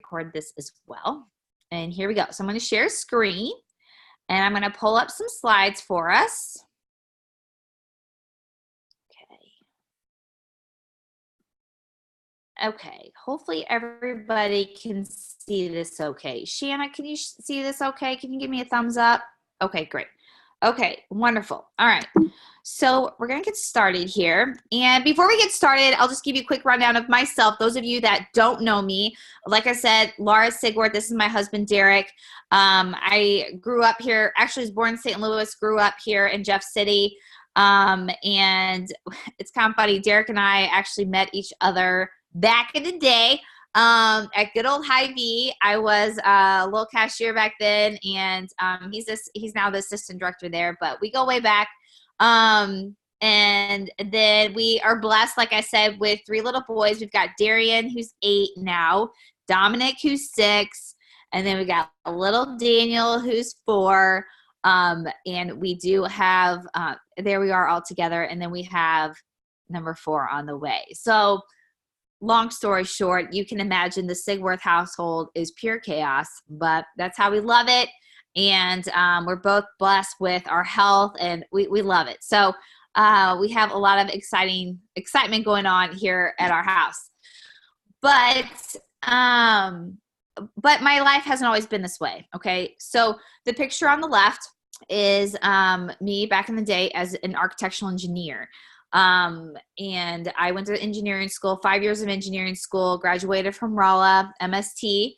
record this as well. And here we go. So I'm going to share screen and I'm going to pull up some slides for us. Okay, hopefully everybody can see this okay. Shanna, can you see this okay? Can you give me a thumbs up? Okay, great. Okay, wonderful. All right, so we're gonna get started here. And before we get started, I'll just give you a quick rundown of myself. Those of you that don't know me, like I said, Laura Sigworth, this is my husband, Derek. I grew up here, actually was born in St. Louis, grew up here in Jeff City. And it's kind of funny, Derek and I actually met each other back in the day at good old Hy-Vee. I was a little cashier back then, and he's now the assistant director there, but we go way back. And then we are blessed, like I said, with 3 little boys. We've got Darian, who's 8 now, Dominic, who's 6, and then we got little Daniel, who's 4. And we do have, there we are all together, and then we have number 4 on the way. So long story short, you can imagine the Sigworth household is pure chaos, but that's how we love it. And we're both blessed with our health, and we love it. So we have a lot of excitement going on here at our house. But my life hasn't always been this way, okay? So the picture on the left is me back in the day as an architectural engineer. And I went to engineering school, 5 years of engineering school, graduated from Rolla, MST.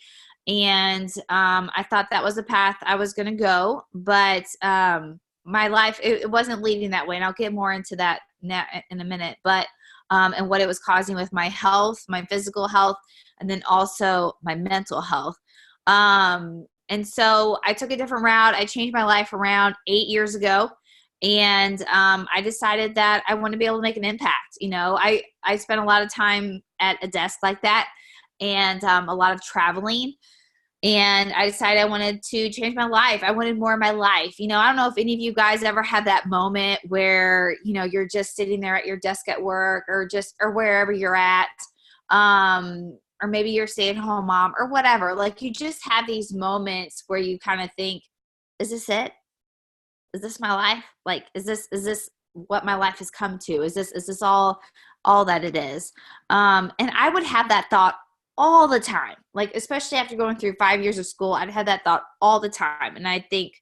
And I thought that was the path I was going to go. But my life, it wasn't leading that way. And I'll get more into that now in a minute. But and what it was causing with my health, my physical health, and then also my mental health. And so I took a different route. I changed my life around 8 years ago. And I decided that I want to be able to make an impact. You know, I spent a lot of time at a desk like that, and a lot of traveling. And I decided I wanted to change my life. I wanted more of my life. You know, I don't know if any of you guys ever had that moment where, you know, you're just sitting there at your desk at work, or wherever you're at. Or maybe you're a stay-at-home mom or whatever. Like, you just have these moments where you kind of think, is this it? Is this my life? Like, is this what my life has come to? Is this all that it is? And I would have that thought all the time, like, especially after going through 5 years of school, I'd had that thought all the time. And I think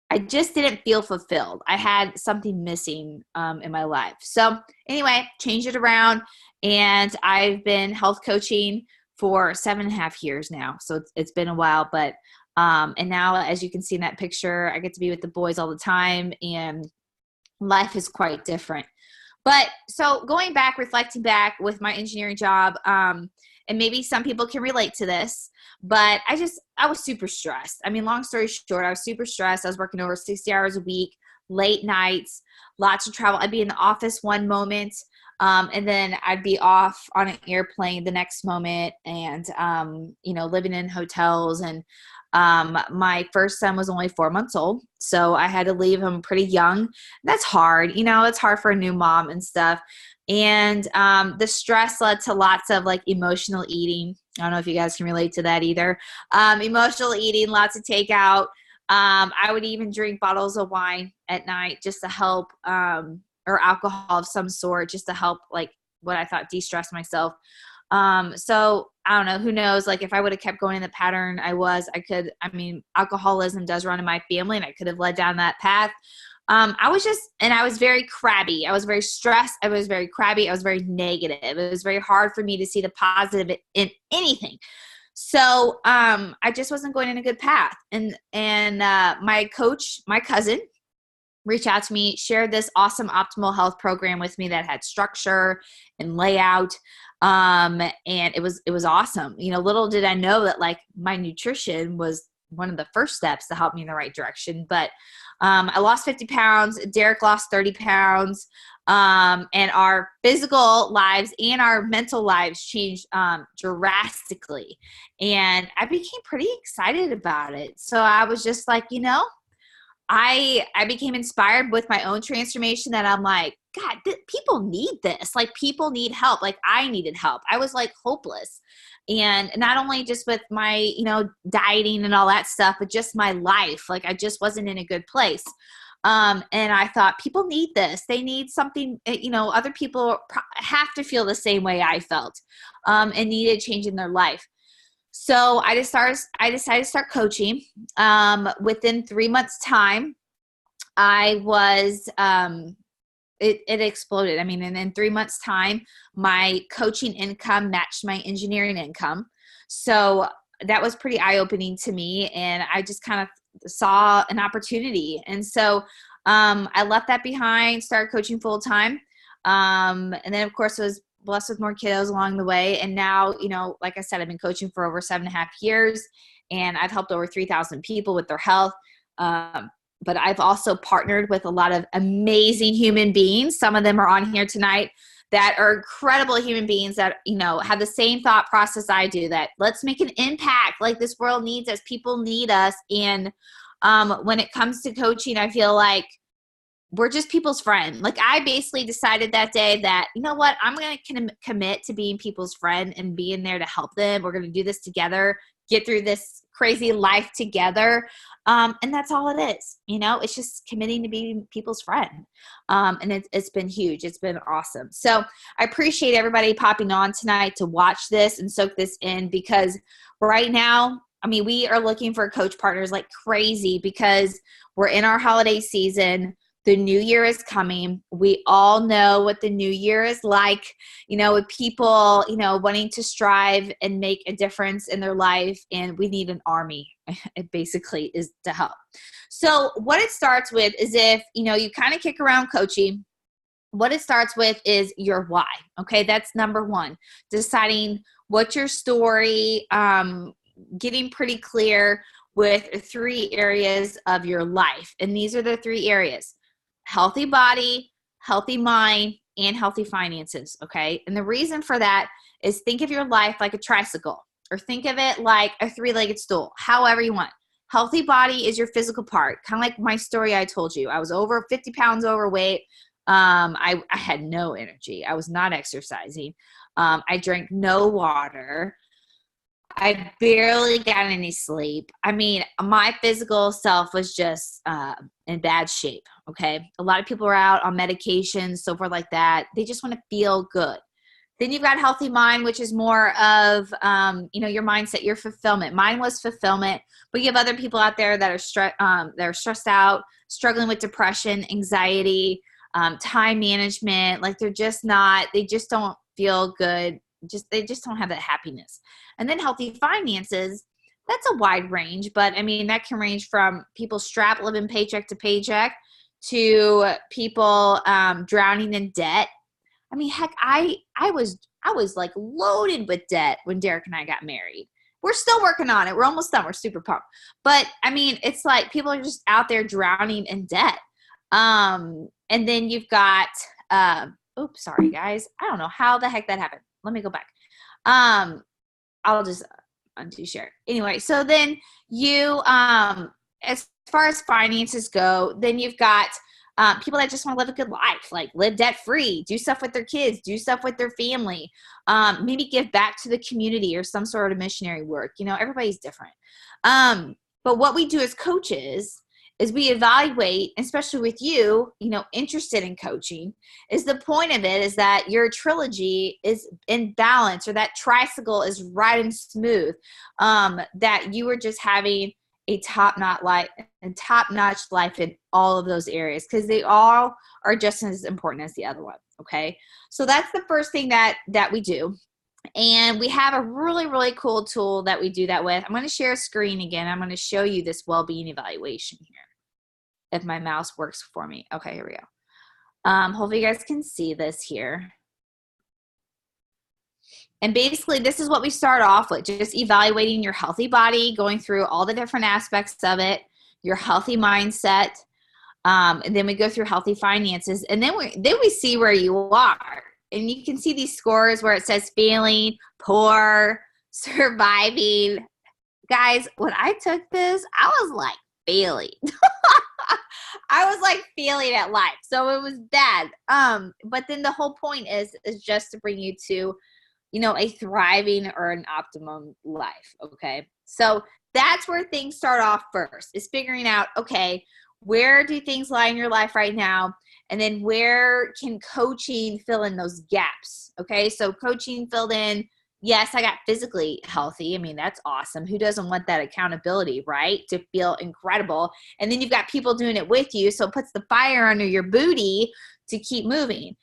I just didn't feel fulfilled. I had something missing in my life. So anyway, changed it around, and I've been health coaching for 7.5 years now. So it's been a while, but and now, as you can see in that picture, I get to be with the boys all the time, and life is quite different. But so going back, reflecting back with my engineering job, and maybe some people can relate to this, but I was super stressed. I mean, long story short, I was super stressed. I was working over 60 hours a week, late nights, lots of travel. I'd be in the office one moment, and then I'd be off on an airplane the next moment, and, you know, living in hotels. And my first son was only 4 months old, so I had to leave him pretty young. That's hard. You know, it's hard for a new mom and stuff. And the stress led to lots of like emotional eating. I don't know if you guys can relate to that either. Emotional eating, lots of takeout. I would even drink bottles of wine at night just to help, or alcohol of some sort, just to help, like, what I thought de-stress myself. So I don't know, who knows, like, if I would have kept going in the pattern I mean, alcoholism does run in my family, and I could have led down that path. I was very crabby. I was very stressed. I was very crabby. I was very negative. It was very hard for me to see the positive in anything. So, I just wasn't going in a good path. And my coach, my cousin, reached out to me, shared this awesome optimal health program with me that had structure and layout. And it was awesome. You know, little did I know that, like, my nutrition was one of the first steps to help me in the right direction. But I lost 50 pounds. Derek lost 30 pounds. And our physical lives and our mental lives changed drastically. And I became pretty excited about it. So I was just like, you know, I became inspired with my own transformation that I'm like, God, people need this. Like, people need help. Like, I needed help. I was like hopeless. And not only just with my, dieting and all that stuff, but just my life. Like, I just wasn't in a good place. And I thought, people need this. They need something, other people have to feel the same way I felt, and needed change in their life. So I decided to start coaching. Within 3 months time, I was, it exploded. I mean, and in 3 months time, my coaching income matched my engineering income. So that was pretty eye-opening to me. And I just kind of saw an opportunity. And so, I left that behind, started coaching full time. And then of course was blessed with more kiddos along the way. And now, like I said, I've been coaching for over 7.5 years, and I've helped over 3,000 people with their health. But I've also partnered with a lot of amazing human beings. Some of them are on here tonight that are incredible human beings that, have the same thought process I do, that let's make an impact. Like, this world needs us. People need us. And when it comes to coaching, I feel like we're just people's friend. Like, I basically decided that day that, you know what, I'm going to commit to being people's friend and being there to help them. We're going to do this together, get through this crazy life together. And that's all it is. It's just committing to being people's friend. And it's been huge. It's been awesome. So I appreciate everybody popping on tonight to watch this and soak this in, because right now, I mean, we are looking for coach partners like crazy, because we're in our holiday season. The new year is coming. We all know what the new year is like, with people, wanting to strive and make a difference in their life. And we need an army. It basically is to help. So what it starts with is, if, you kind of kick around coaching, what it starts with is your why. Okay. That's number one, deciding what's your story, getting pretty clear with 3 areas of your life. And these are the 3 areas: healthy body, healthy mind, and healthy finances. Okay. And the reason for that is, think of your life like a tricycle, or think of it like a 3-legged stool, however you want. Healthy body is your physical part. Kind of like my story I told you. I was over 50 pounds overweight. I had no energy. I was not exercising. I drank no water. I barely got any sleep. I mean, my physical self was just in bad shape, okay? A lot of people are out on medications, so forth like that. They just want to feel good. Then you've got healthy mind, which is more of, your mindset, your fulfillment. Mine was fulfillment, but you have other people out there that are stressed out, struggling with depression, anxiety, time management. Like, they just don't feel good. They just don't have that happiness. And then healthy finances, that's a wide range, but I mean, that can range from people strapped living paycheck to paycheck to people drowning in debt. I mean, heck, I was like loaded with debt when Derek and I got married. We're still working on it. We're almost done. We're super pumped. But I mean, it's like people are just out there drowning in debt. And then you've got, oops, sorry guys. I don't know how the heck that happened. Let me go back. I'll just undo share. Anyway, so then you, as far as finances go, then you've got people that just want to live a good life, like live debt free, do stuff with their kids, do stuff with their family, maybe give back to the community or some sort of missionary work. Everybody's different. But what we do as coaches is we evaluate, especially with you, interested in coaching, is the point of it is that your trilogy is in balance, or that tricycle is right and smooth, that you are just having a top-notch life in all of those areas, because they all are just as important as the other one. Okay. So that's the first thing that we do. And we have a really, really cool tool that we do that with. I'm going to share a screen again. I'm going to show you this well-being evaluation here, if my mouse works for me. Okay, here we go. Hopefully you guys can see this here. And basically, this is what we start off with, just evaluating your healthy body, going through all the different aspects of it, your healthy mindset, and then we go through healthy finances, and then we see where you are. And you can see these scores where it says failing, poor, surviving. Guys, when I took this, I was like failing. I was like feeling at life. So it was bad. But then the whole point is just to bring you to, a thriving or an optimum life. Okay. So that's where things start off first, is figuring out, okay, where do things lie in your life right now? And then where can coaching fill in those gaps? Okay. So coaching filled in, yes, I got physically healthy. I mean, that's awesome. Who doesn't want that accountability, right? To feel incredible. And then you've got people doing it with you. So it puts the fire under your booty to keep moving.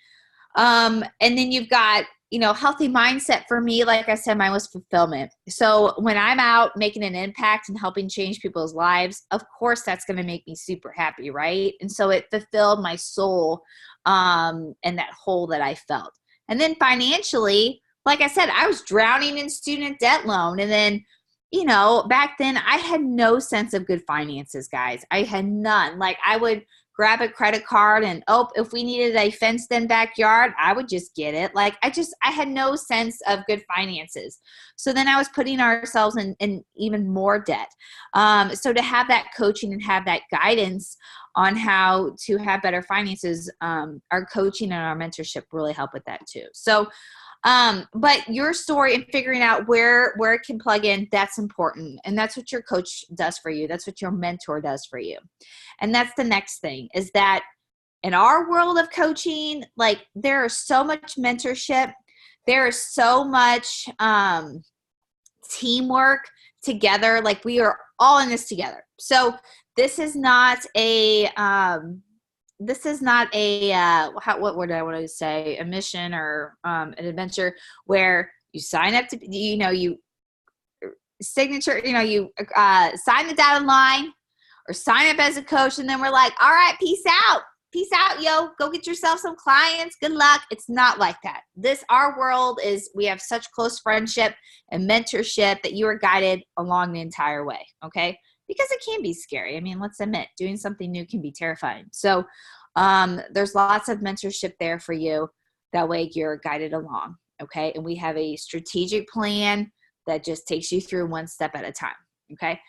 And then you've got, healthy mindset. For me, like I said, mine was fulfillment. So when I'm out making an impact and helping change people's lives, of course, that's going to make me super happy, right? And so it fulfilled my soul, and that hole that I felt. And then financially, like I said, I was drowning in student debt loan. And then, back then I had no sense of good finances, guys. I had none. Like, I would grab a credit card and, if we needed a fenced in backyard, I would just get it. Like, I had no sense of good finances. So then I was putting ourselves in even more debt. So to have that coaching and have that guidance on how to have better finances, our coaching and our mentorship really help with that too. So, but your story and figuring out where it can plug in, that's important. And that's what your coach does for you. That's what your mentor does for you. And that's the next thing, is that in our world of coaching, like, there is so much mentorship. There is so much, teamwork together. Like, we are all in this together. So this is not a, what word I want to say, a mission or an adventure where you sign up to, you signature, you sign the dotted line or sign up as a coach. And then we're like, all right, peace out, yo, go get yourself some clients. Good luck. It's not like that. Our world is, we have such close friendship and mentorship that you are guided along the entire way. Okay. Because it can be scary. I mean, let's admit, doing something new can be terrifying. So there's lots of mentorship there for you. That way you're guided along. Okay. And we have a strategic plan that just takes you through one step at a time. Okay.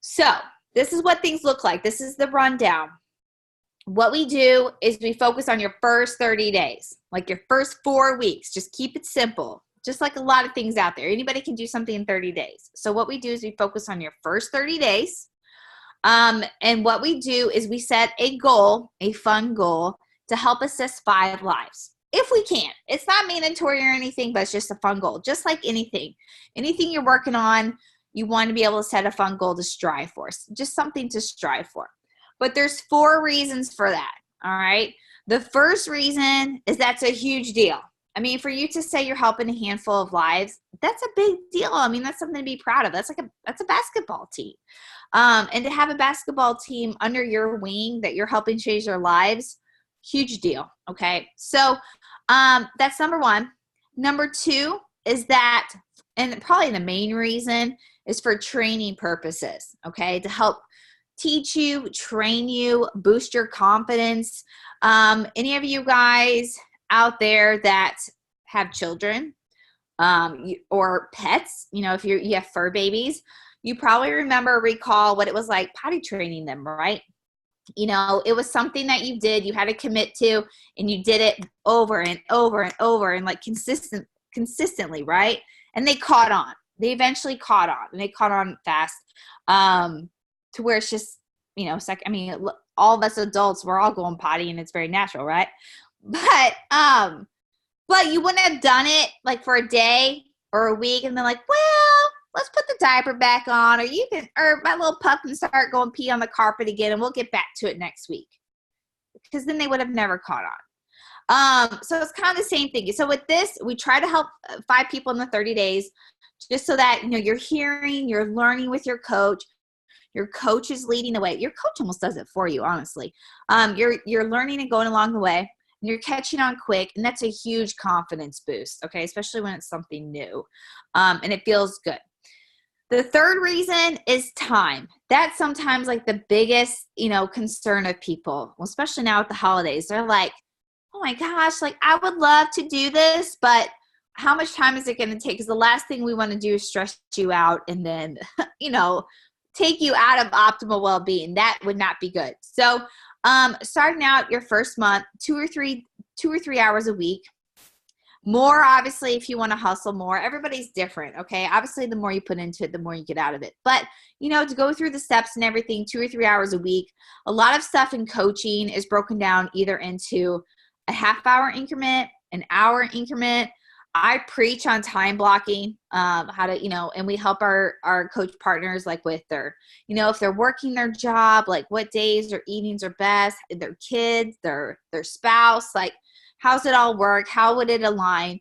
So this is what things look like. This is the rundown. What we do is we focus on your first 30 days, like your first 4 weeks. Just keep it simple. Just like a lot of things out there. Anybody can do something in 30 days. So what we do is we focus on your first 30 days. And what we do is we set a goal, a fun goal, to help assist 5 lives. If we can. It's not mandatory or anything, but it's just a fun goal. Just like anything. Anything you're working on, you want to be able to set a fun goal to strive for. Just something to strive for. But there's 4 reasons for that. All right. The first reason is that's a huge deal. I mean, for you to say you're helping a handful of lives, that's a big deal. I mean, that's something to be proud of. That's a basketball team. And to have a basketball team under your wing that you're helping change their lives, huge deal. Okay. So that's number 1. Number 2 is that, and probably the main reason, is for training purposes. Okay. To help teach you, train you, boost your confidence. Any of you guys out there that have children, or pets, if you have fur babies, you probably recall what it was like potty training them, right? It was something that you did, you had to commit to, and you did it over and over and over, and like consistently, right? And they caught on. They eventually caught on, and they caught on fast, to where it's just, it's like, I mean, all of us adults, we're all going potty, and it's very natural, right? But you wouldn't have done it like for a day or a week and then like, well, let's put the diaper back on, or my little pup can start going pee on the carpet again, and we'll get back to it next week. Because then they would have never caught on. So it's kind of the same thing. So with this, we try to help 5 people in the 30 days, just so that, you're learning with your coach. Your coach is leading the way. Your coach almost does it for you, honestly. You're learning and going along the way, and you're catching on quick, and that's a huge confidence boost, okay, especially when it's something new, and it feels good. The third reason is time. That's sometimes like the biggest, concern of people, especially now with the holidays. They're like, oh my gosh, like I would love to do this, but how much time is it going to take? Because the last thing we want to do is stress you out and then, take you out of optimal well-being. That would not be good. So starting out your first month, 2 or 3 hours a week. More, obviously, if you want to hustle more. Everybody's different, okay? Obviously, the more you put into it, the more you get out of it. But, to go through the steps and everything, 2 or 3 hours a week. A lot of stuff in coaching is broken down either into a half-hour increment, an hour increment. I preach on time blocking, how to, and we help our coach partners like with their, if they're working their job, like what days or evenings are best, their kids, their spouse, like how's it all work? How would it align?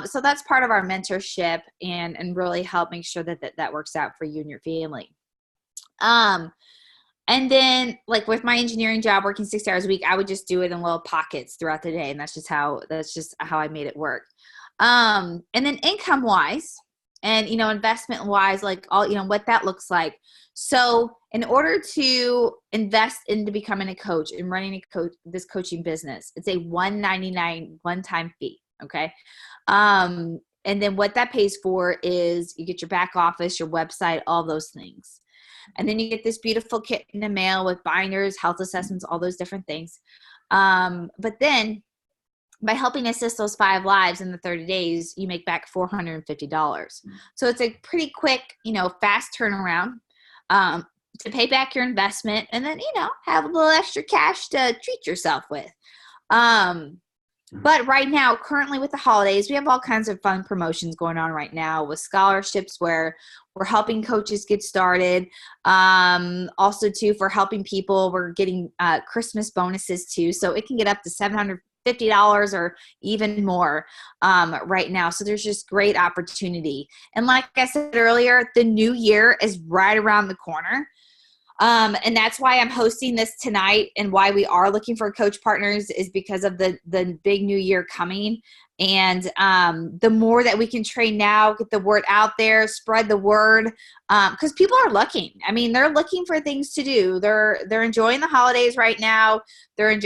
So that's part of our mentorship and really help make sure that works out for you and your family. And then like with my engineering job, working 6 hours a week, I would just do it in little pockets throughout the day. And that's just how I made it work. And then income wise and, investment wise, like all, what that looks like. So in order to invest into becoming a coach and running this coaching business, it's a $199 one-time fee. Okay. And then what that pays for is you get your back office, your website, all those things. And then you get this beautiful kit in the mail with binders, health assessments, all those different things. But then by helping assist those 5 lives in the 30 days, you make back $450. So it's a pretty quick, fast turnaround to pay back your investment and then, have a little extra cash to treat yourself with. But right now, currently with the holidays, we have all kinds of fun promotions going on right now with scholarships where we're helping coaches get started. Also, too, for helping people, we're getting Christmas bonuses, too. So it can get up to $750 or even more right now. So there's just great opportunity. And like I said earlier, the new year is right around the corner. And that's why I'm hosting this tonight and why we are looking for coach partners is because of the big new year coming. And the more that we can train now, get the word out there, spread the word, because people are looking. I mean, they're looking for things to do. They're enjoying the holidays right now. They're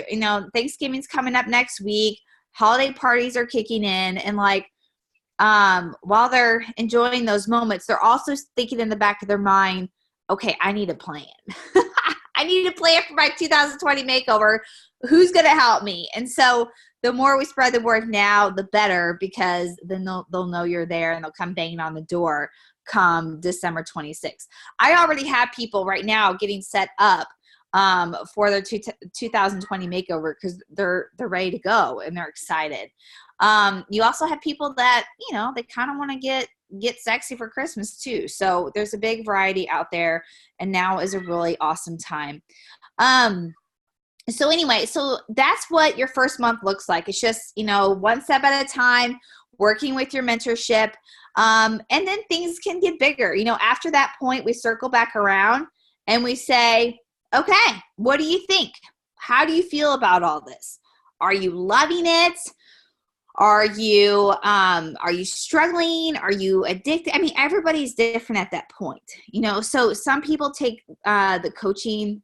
Thanksgiving's coming up next week. Holiday parties are kicking in, and while they're enjoying those moments, they're also thinking in the back of their mind, okay, I need a plan. I need a plan for my 2020 makeover. Who's going to help me? And so the more we spread the word now, the better, because then they'll know you're there and they'll come banging on the door come December 26th. I already have people right now getting set up for their 2020 makeover because they're ready to go and they're excited. You also have people that, they kind of want to get sexy for Christmas too. So there's a big variety out there, and now is a really awesome time. So anyway, so that's what your first month looks like. It's just, one step at a time, working with your mentorship. And then things can get bigger. After that point, we circle back around and we say, okay, what do you think? How do you feel about all this? Are you loving it? Are you struggling? Are you addicted? I mean, everybody's different at that point, so some people take the coaching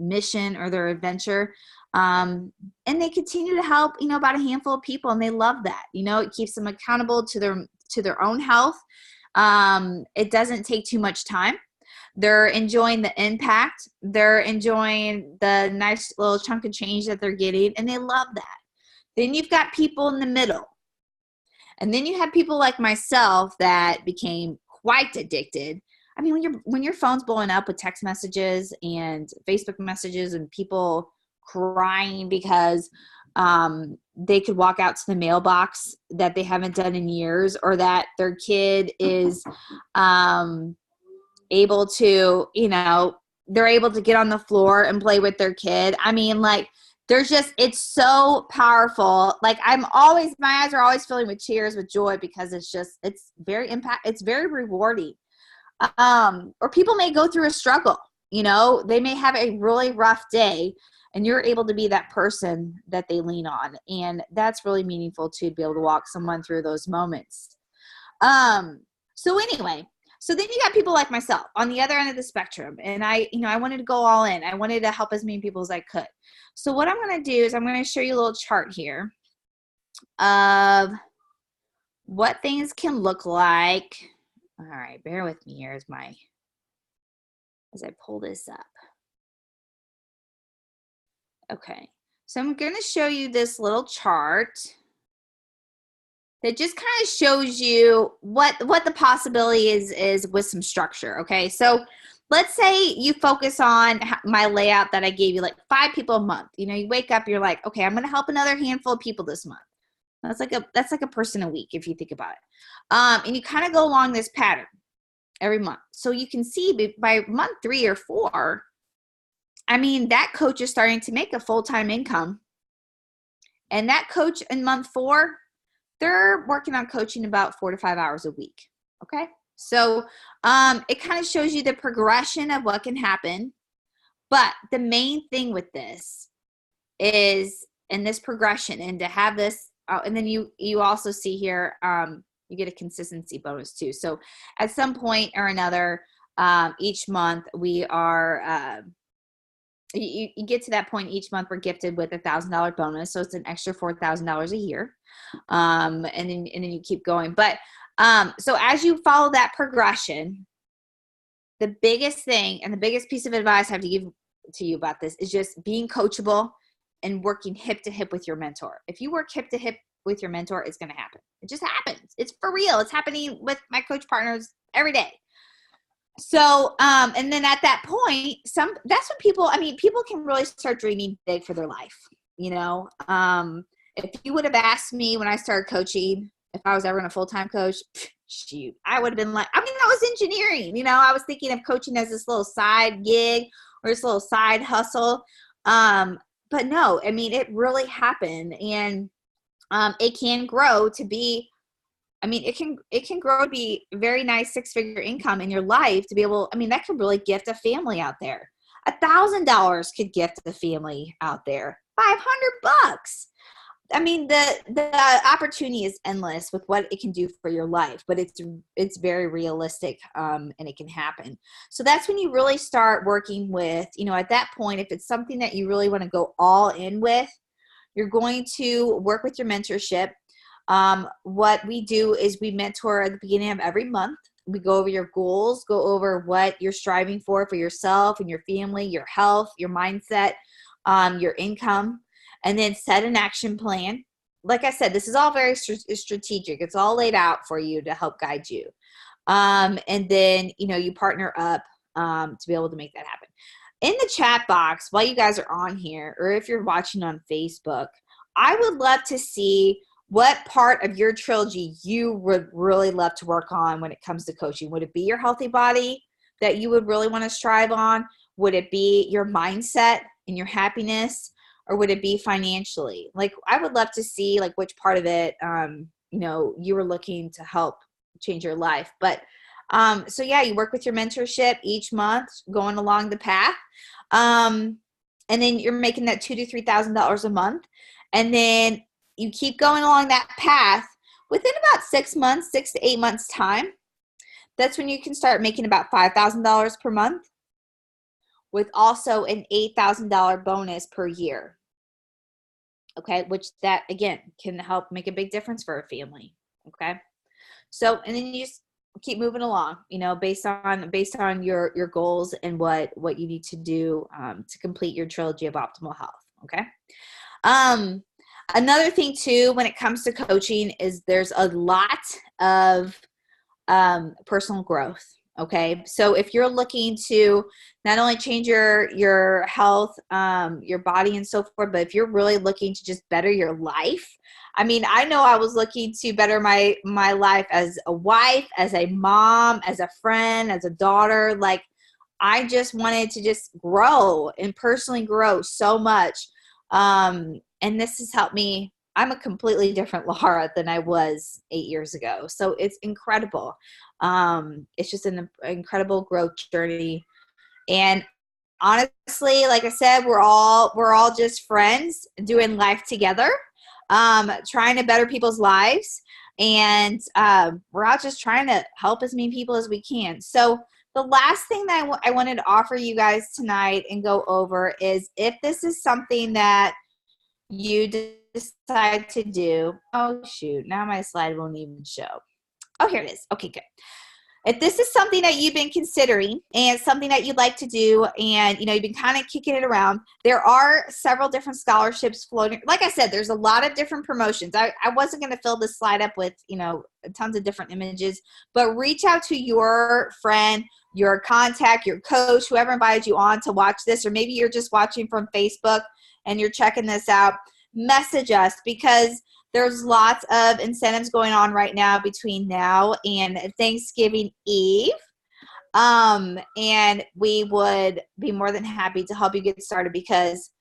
mission or their adventure and they continue to help, about a handful of people, and they love that. It keeps them accountable to their own health. It doesn't take too much time. They're enjoying the impact. They're enjoying the nice little chunk of change that they're getting, and they love that. Then you've got people in the middle. And then you have people like myself that became quite addicted. I mean, when your phone's blowing up with text messages and Facebook messages and people crying because they could walk out to the mailbox that they haven't done in years, or that their kid is able to, they're able to get on the floor and play with their kid. I mean, it's so powerful. My eyes are always filling with tears, with joy, because it's very rewarding. Or people may go through a struggle, they may have a really rough day, and you're able to be that person that they lean on. And that's really meaningful too, to be able to walk someone through those moments. So anyway, so then you got people like myself on the other end of the spectrum. And I wanted to go all in. I wanted to help as many people as I could. So what I'm going to do is I'm going to show you a little chart here of what things can look like. All right, bear with me. Here's my as I pull this up. Okay, so I'm going to show you this little chart that just kind of shows you what the possibility is with some structure. Okay, so let's say you focus on my layout that I gave you, like 5 people a month. You know, you wake up, you're like, okay, I'm going to help another handful of people this month. That's like a person a week if you think about it. And you kind of go along this pattern every month. So you can see by month 3 or 4, I mean, that coach is starting to make a full-time income. And that coach in month 4, they're working on coaching about 4 to 5 hours a week. Okay. So it kind of shows you the progression of what can happen. But the main thing with this is in this progression, and to have this, and then you also see here, you get a consistency bonus too. So at some point or another, each month we are, you get to that point each month, we're gifted with $1,000 bonus. So it's an extra $4,000 a year. And then you keep going. But so as you follow that progression, the biggest thing and the biggest piece of advice I have to give to you about this is just being coachable and working hip to hip with your mentor. If you work hip to hip with your mentor, it's going to happen. It just happens. It's for real. It's happening with my coach partners every day. So, and then at that point, that's when people can really start dreaming big for their life. You know, if you would have asked me when I started coaching, if I was ever a full-time coach, shoot, I would have been like, I was engineering, you know, I was thinking of coaching as this little side gig or this little side hustle. But no, I mean, it really happened. And, it can grow to be, it can grow to be a very nice 6-figure income in your life to be able, that could really gift a family out there. $1,000 could gift a family out there. $500. The opportunity is endless with what it can do for your life, but it's very realistic, and it can happen. So that's when you really start working with, at that point, if it's something that you really want to go all in with, you're going to work with your mentorship. What we do is we mentor at the beginning of every month. We go over your goals, go over what you're striving for yourself and your family, your health, your mindset, your income, and then set an action plan. Like I said, this is all very strategic. It's all laid out for you to help guide you. And then, you partner up to be able to make that happen. In the chat box, while you guys are on here, or if you're watching on Facebook, I would love to see what part of your trilogy you would really love to work on when it comes to coaching. Would it be your healthy body that you would really want to strive on? Would it be your mindset and your happiness? Or would it be financially? Like, I would love to see like which part of it, you were looking to help change your life. But so yeah, you work with your mentorship each month, going along the path. And then you're making that $2,000 to $3,000 a month. And then you keep going along that path. Within about 6 to 8 months time, that's when you can start making about $5,000 per month, with also an $8,000 bonus per year. Okay, which that again can help make a big difference for a family. Okay, so and then you just keep moving along, based on your goals and what you need to do to complete your trilogy of optimal health. Okay. Another thing too, when it comes to coaching, is there's a lot of personal growth. Okay. So if you're looking to not only change your health, your body and so forth, but if you're really looking to just better your life, I know I was looking to better my life as a wife, as a mom, as a friend, as a daughter. Like, I just wanted to just grow and personally grow so much. And this has helped me. I'm a completely different Laura than I was 8 years ago. So it's incredible. It's just an incredible growth journey. And honestly, like I said, we're all just friends doing life together, trying to better people's lives. And we're all just trying to help as many people as we can. So the last thing that I wanted to offer you guys tonight and go over is, if this is something that you decide to do. Oh, shoot. Now my slide won't even show. Oh, here it is. Okay, good. if this is something that you've been considering and something that you'd like to do, and you've been kind of kicking it around, there are several different scholarships floating. Like I said, there's a lot of different promotions. I wasn't going to fill this slide up with tons of different images, but reach out to your friend, your contact, your coach, whoever invited you on to watch this, or maybe you're just watching from Facebook and you're checking this out. Message us, because there's lots of incentives going on right now between now and Thanksgiving Eve. And we would be more than happy to help you get started, because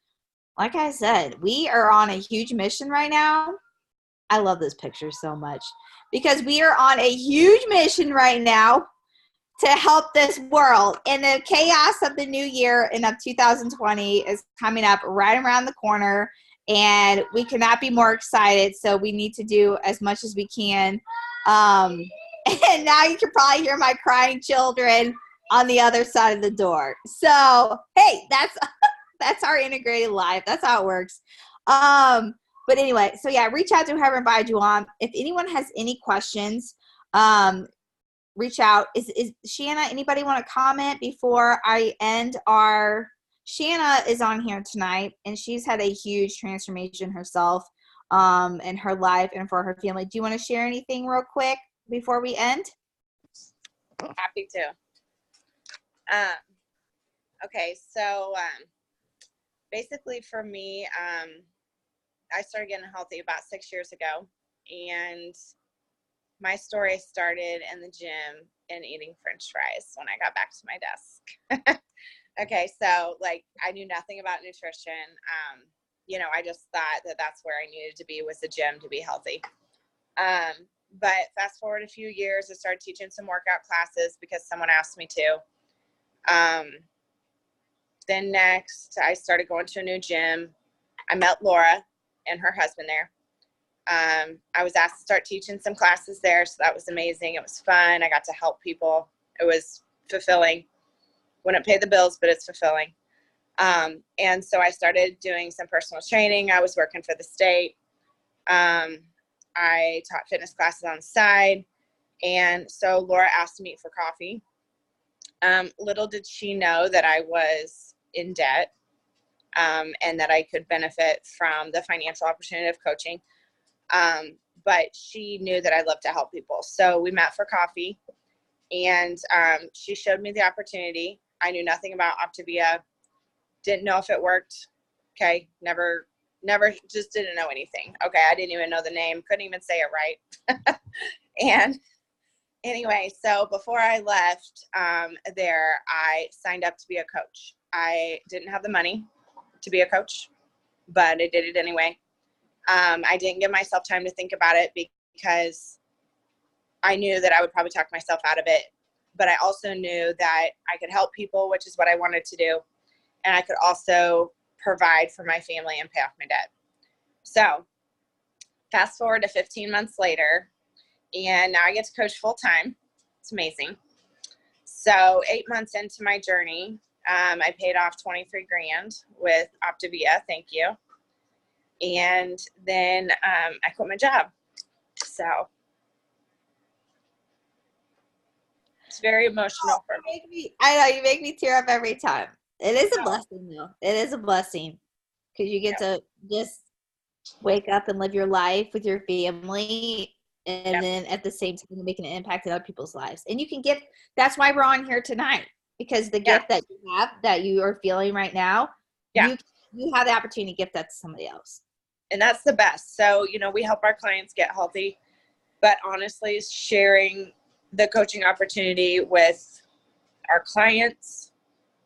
like I said, we are on a huge mission right now. I love this picture so much, because we are on a huge mission right now to help this world. And the chaos of the new year and of 2020 is coming up right around the corner. And we cannot be more excited. So we need to do as much as we can. And now you can probably hear my crying children on the other side of the door. So, hey, that's our integrated life. That's how it works. But anyway, so yeah, reach out to whoever invited you on. If anyone has any questions, reach out. Is Shanna, anybody want to comment before I end our... Shanna is on here tonight, and she's had a huge transformation herself in her life and for her family. Do you want to share anything real quick before we end? Happy to. Okay, so basically for me, I started getting healthy about 6 years ago, and my story started in the gym and eating French fries when I got back to my desk. Okay, so I knew nothing about nutrition. I just thought that that's where I needed to be, was the gym, to be healthy. But fast forward a few years, I started teaching some workout classes because someone asked me to. Then next, I started going to a new gym. I met Laura and her husband there. I was asked to start teaching some classes there, so that was amazing. It was fun. I got to help people. It was fulfilling. Wouldn't pay the bills, but it's fulfilling. And so I started doing some personal training. I was working for the state. I taught fitness classes on the side. And so Laura asked to meet for coffee. Little did she know that I was in debt, and that I could benefit from the financial opportunity of coaching. But she knew that I love to help people. So we met for coffee, and she showed me the opportunity. I knew nothing about Optavia, didn't know if it worked. Okay. Never, just didn't know anything. Okay. I didn't even know the name. Couldn't even say it right. And anyway, so before I left there, I signed up to be a coach. I didn't have the money to be a coach, but I did it anyway. I didn't give myself time to think about it, because I knew that I would probably talk myself out of it. But I also knew that I could help people, which is what I wanted to do. And I could also provide for my family and pay off my debt. So fast forward to 15 months later, and now I get to coach full time. It's amazing. So 8 months into my journey, I paid off 23 grand with Optavia. Thank you. And then I quit my job. So it's very emotional for me. I know, you make me tear up every time. It is a blessing, though. It is a blessing, because you get to just wake up and live your life with your family, and then at the same time making an impact in other people's lives. And you can give. That's why we're on here tonight, because the gift that you have, that you are feeling right now, you have the opportunity to give that to somebody else. And that's the best. So, we help our clients get healthy, but honestly, sharing the coaching opportunity with our clients,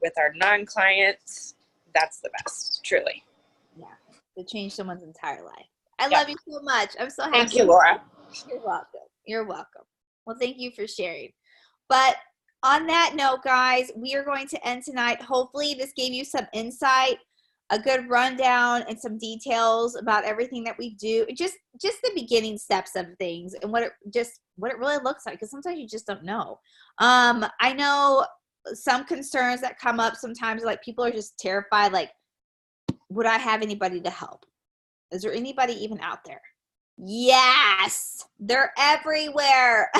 with our non-clients, that's the best, truly. Yeah, to change someone's entire life. I love you so much. I'm so happy. Thank you, Laura. You're welcome. You're welcome. Well, thank you for sharing. But on that note, guys, we are going to end tonight. Hopefully this gave you some insight, a good rundown, and some details about everything that we do. Just the beginning steps of things, and what it really looks like, because sometimes you just don't know. I know some concerns that come up sometimes, like people are just terrified, like, would I have anybody to help? Is there anybody even out there? Yes, they're everywhere.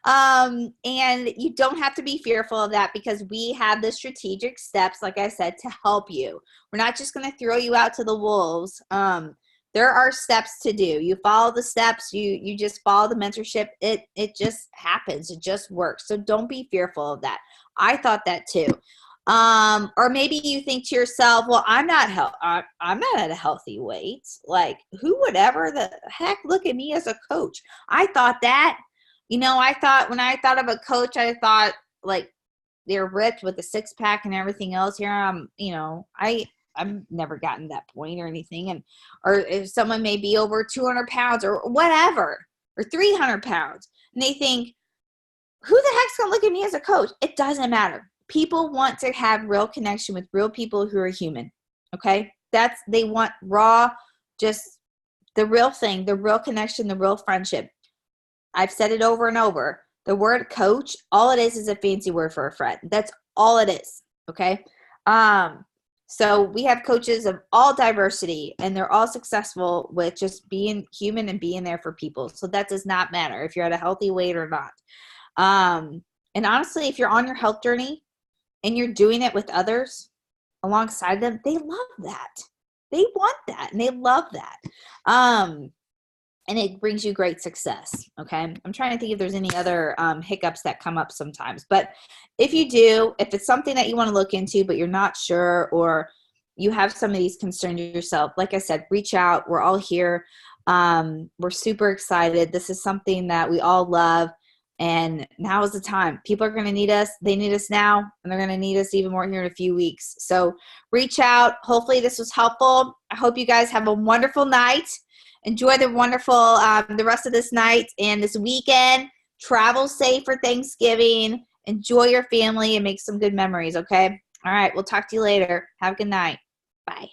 And you don't have to be fearful of that because we have the strategic steps, like I said, to help you. We're not just going to throw you out to the wolves. There are steps to do. You follow the steps, you just follow the mentorship. It just happens. It just works. So don't be fearful of that. I thought that too. Or maybe you think to yourself, well, I'm not at a healthy weight. Like, who would ever the heck look at me as a coach? I thought that. When I thought of a coach, I thought like they're ripped with a six pack and everything else. Here I've never gotten to that point or anything. Or if someone may be over 200 pounds or whatever, or 300 pounds, and they think, who the heck's going to look at me as a coach? It doesn't matter. People want to have real connection with real people who are human. Okay. They want raw, just the real thing, the real connection, the real friendship. I've said it over and over. The word coach, all it is a fancy word for a friend. That's all it is. Okay. So we have coaches of all diversity, and they're all successful with just being human and being there for people. So that does not matter if you're at a healthy weight or not. And honestly, if you're on your health journey and you're doing it with others alongside them, they love that. They want that and they love that. And it brings you great success. Okay. I'm trying to think if there's any other hiccups that come up sometimes, but if you do, if it's something that you want to look into, but you're not sure, or you have some of these concerns yourself, like I said, reach out. We're all here. We're super excited. This is something that we all love. And now is the time. People are going to need us. They need us now, and they're going to need us even more here in a few weeks. So reach out. Hopefully this was helpful. I hope you guys have a wonderful night. Enjoy the rest of this night and this weekend. Travel safe for Thanksgiving. Enjoy your family and make some good memories, okay? All right, we'll talk to you later. Have a good night. Bye.